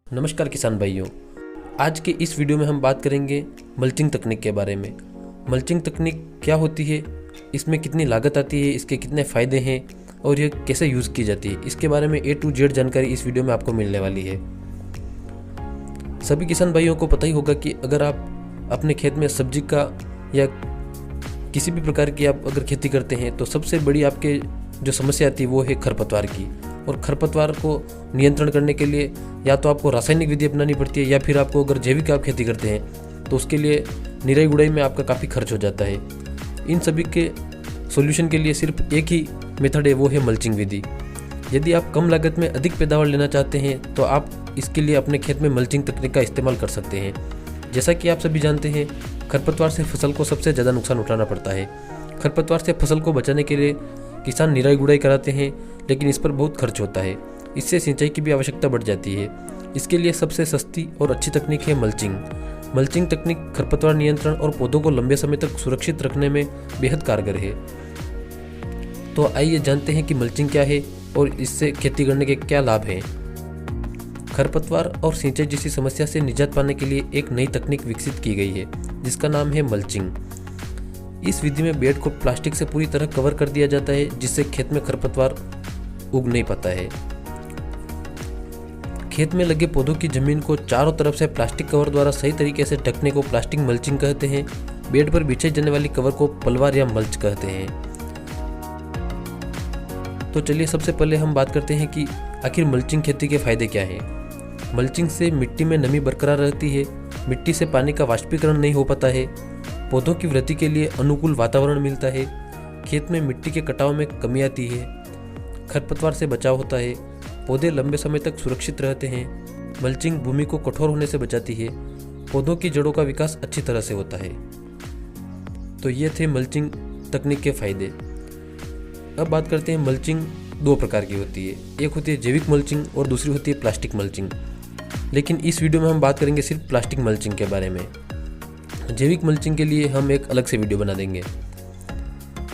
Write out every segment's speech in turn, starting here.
नमस्कार किसान भाइयों, आज के इस वीडियो में हम बात करेंगे मल्चिंग तकनीक के बारे में। मल्चिंग तकनीक क्या होती है, इसमें कितनी लागत आती है, इसके कितने फ़ायदे हैं और यह कैसे यूज़ की जाती है, इसके बारे में A to Z जानकारी इस वीडियो में आपको मिलने वाली है। सभी किसान भाइयों को पता ही होगा कि अगर आप अपने खेत में सब्जी का या किसी भी प्रकार की आप अगर खेती करते हैं तो सबसे बड़ी आपके जो समस्या आती है वो है खरपतवार की। और खरपतवार को नियंत्रण करने के लिए या तो आपको रासायनिक विधि अपनानी पड़ती है या फिर आपको अगर जैविक आप खेती करते हैं तो उसके लिए निराई गुड़ाई में आपका काफ़ी खर्च हो जाता है। इन सभी के सॉल्यूशन के लिए सिर्फ एक ही मेथड है, वो है मल्चिंग विधि। यदि आप कम लागत में अधिक पैदावार लेना चाहते हैं तो आप इसके लिए अपने खेत में मल्चिंग तकनीक का इस्तेमाल कर सकते हैं। जैसा कि आप सभी जानते हैं, खरपतवार से फसल को सबसे ज़्यादा नुकसान उठाना पड़ता है। खरपतवार से फसल को बचाने के लिए किसान निराई गुड़ाई कराते हैं, लेकिन इस पर बहुत खर्च होता है। इससे सिंचाई की भी आवश्यकता बढ़ जाती है। इसके लिए सबसे सस्ती और अच्छी तकनीक है मल्चिंग। मल्चिंग तकनीक खरपतवार नियंत्रण और पौधों को लंबे समय तक सुरक्षित रखने में बेहद कारगर है। तो आइए जानते हैं कि मल्चिंग क्या है और इससे खेती करने के क्या लाभ हैं। खरपतवार और सिंचाई जैसी समस्या से निजात पाने के लिए एक नई तकनीक विकसित की गई है जिसका नाम है मल्चिंग। इस विधि में बेड को प्लास्टिक से पूरी तरह कवर कर दिया जाता है जिससे खेत में खरपतवार उग नहीं पाता है। खेत में लगे पौधों की जमीन को चारों तरफ से प्लास्टिक कवर द्वारा सही तरीके से ढकने को प्लास्टिक मल्चिंग कहते हैं। बेड पर बिछाई जाने वाली कवर को पलवार या मल्च कहते हैं। तो चलिए सबसे पहले हम बात करते हैं कि आखिर मल्चिंग खेती के फायदे क्या हैं। मल्चिंग से मिट्टी में नमी बरकरार रहती है, मिट्टी से पानी का वाष्पीकरण नहीं हो पाता है, पौधों की वृद्धि के लिए अनुकूल वातावरण मिलता है, खेत में मिट्टी के कटाव में कमी आती है, खरपतवार से बचाव होता है, पौधे लंबे समय तक सुरक्षित रहते हैं, मल्चिंग भूमि को कठोर होने से बचाती है, पौधों की जड़ों का विकास अच्छी तरह से होता है। तो ये थे मल्चिंग तकनीक के फायदे। अब बात करते हैं, मल्चिंग दो प्रकार की होती है, एक होती है जैविक मल्चिंग और दूसरी होती है प्लास्टिक मल्चिंग। लेकिन इस वीडियो में हम बात करेंगे सिर्फ प्लास्टिक मल्चिंग के बारे में। जैविक मल्चिंग के लिए हम एक अलग से वीडियो बना देंगे।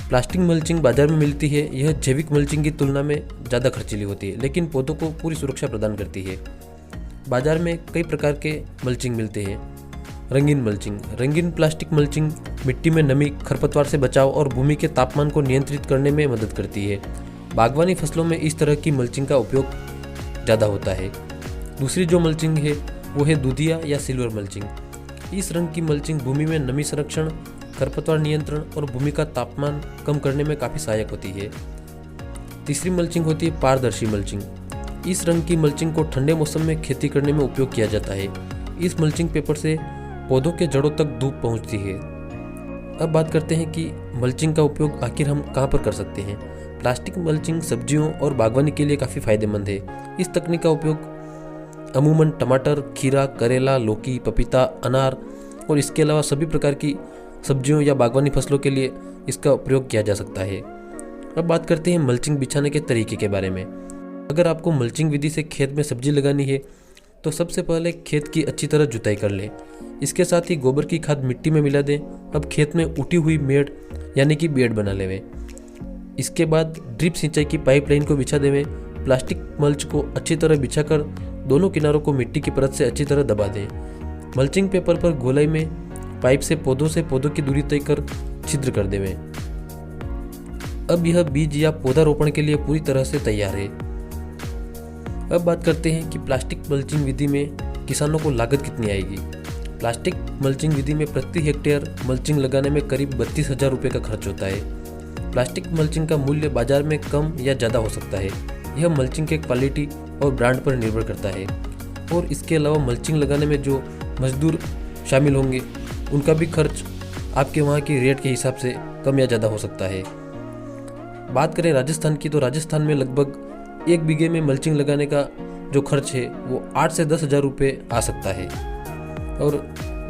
प्लास्टिक मल्चिंग बाजार में मिलती है, यह जैविक मल्चिंग की तुलना में ज़्यादा खर्चीली होती है लेकिन पौधों को पूरी सुरक्षा प्रदान करती है। बाजार में कई प्रकार के मल्चिंग मिलते हैं। रंगीन मल्चिंग, रंगीन प्लास्टिक मल्चिंग मिट्टी में नमी, खरपतवार से बचाव और भूमि के तापमान को नियंत्रित करने में मदद करती है। बागवानी फसलों में इस तरह की मल्चिंग का उपयोग ज़्यादा होता है। दूसरी जो मल्चिंग है वो है दूधिया या सिल्वर मल्चिंग। इस रंग की मल्चिंग भूमि में नमी संरक्षण, खरपतवार नियंत्रण और भूमि का तापमान कम करने में काफ़ी सहायक होती है। तीसरी मल्चिंग होती है पारदर्शी मल्चिंग। इस रंग की मल्चिंग को ठंडे मौसम में खेती करने में उपयोग किया जाता है। इस मल्चिंग पेपर से पौधों के जड़ों तक धूप पहुंचती है। अब बात करते हैं कि मल्चिंग का उपयोग आखिर हम कहाँ पर कर सकते हैं। प्लास्टिक मल्चिंग सब्जियों और बागवानी के लिए काफ़ी फायदेमंद है। इस तकनीक का उपयोग अमूमन टमाटर, खीरा, करेला, लौकी, पपीता, अनार और इसके अलावा सभी प्रकार की सब्जियों या बागवानी फसलों के लिए इसका प्रयोग किया जा सकता है। अब बात करते हैं मल्चिंग बिछाने के तरीके के बारे में। अगर आपको मल्चिंग विधि से खेत में सब्जी लगानी है तो सबसे पहले खेत की अच्छी तरह जुताई कर लें। इसके साथ ही गोबर की खाद मिट्टी में मिला दें। अब खेत में उठी हुई मेड़ यानी कि बेड बना लेवें। इसके बाद ड्रिप सिंचाई की पाइपलाइन को बिछा देवें। प्लास्टिक मल्च को अच्छी तरह बिछाकर दोनों किनारों को मिट्टी की परत से अच्छी तरह दबा दें। मल्चिंग पेपर पर गोलाई में पाइप से पौधों की दूरी तय कर छिद्र कर देवें। अब यह बीज या पौधा रोपण के लिए पूरी तरह से तैयार है। अब बात करते हैं कि प्लास्टिक मल्चिंग विधि में किसानों को लागत कितनी आएगी। प्लास्टिक मल्चिंग विधि में प्रति हेक्टेयर मल्चिंग लगाने में करीब 32,000 रुपये का खर्च होता है। प्लास्टिक मल्चिंग का मूल्य बाजार में कम या ज़्यादा हो सकता है। यह मल्चिंग के क्वालिटी और ब्रांड पर निर्भर करता है। और इसके अलावा मल्चिंग लगाने में जो मजदूर शामिल होंगे उनका भी खर्च आपके वहाँ की रेट के हिसाब से कम या ज़्यादा हो सकता है। बात करें राजस्थान की, तो राजस्थान में लगभग 1 बीघे में मल्चिंग लगाने का जो खर्च है वो 8 से 10,000 रुपये आ सकता है। और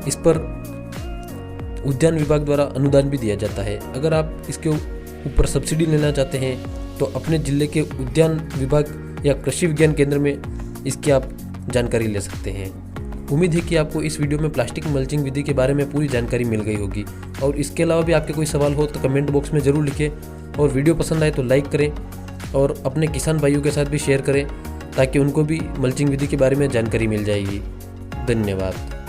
इस पर उद्यान विभाग द्वारा अनुदान भी दिया जाता है। अगर आप इसके ऊपर सब्सिडी लेना चाहते हैं तो अपने जिले के उद्यान विभाग या कृषि विज्ञान केंद्र में इसकी आप जानकारी ले सकते हैं। उम्मीद है कि आपको इस वीडियो में प्लास्टिक मल्चिंग विधि के बारे में पूरी जानकारी मिल गई होगी। और इसके अलावा भी आपके कोई सवाल हो तो कमेंट बॉक्स में ज़रूर लिखें। और वीडियो पसंद आए तो लाइक करें और अपने किसान भाइयों के साथ भी शेयर करें ताकि उनको भी मल्चिंग विधि के बारे में जानकारी मिल जाएगी। धन्यवाद।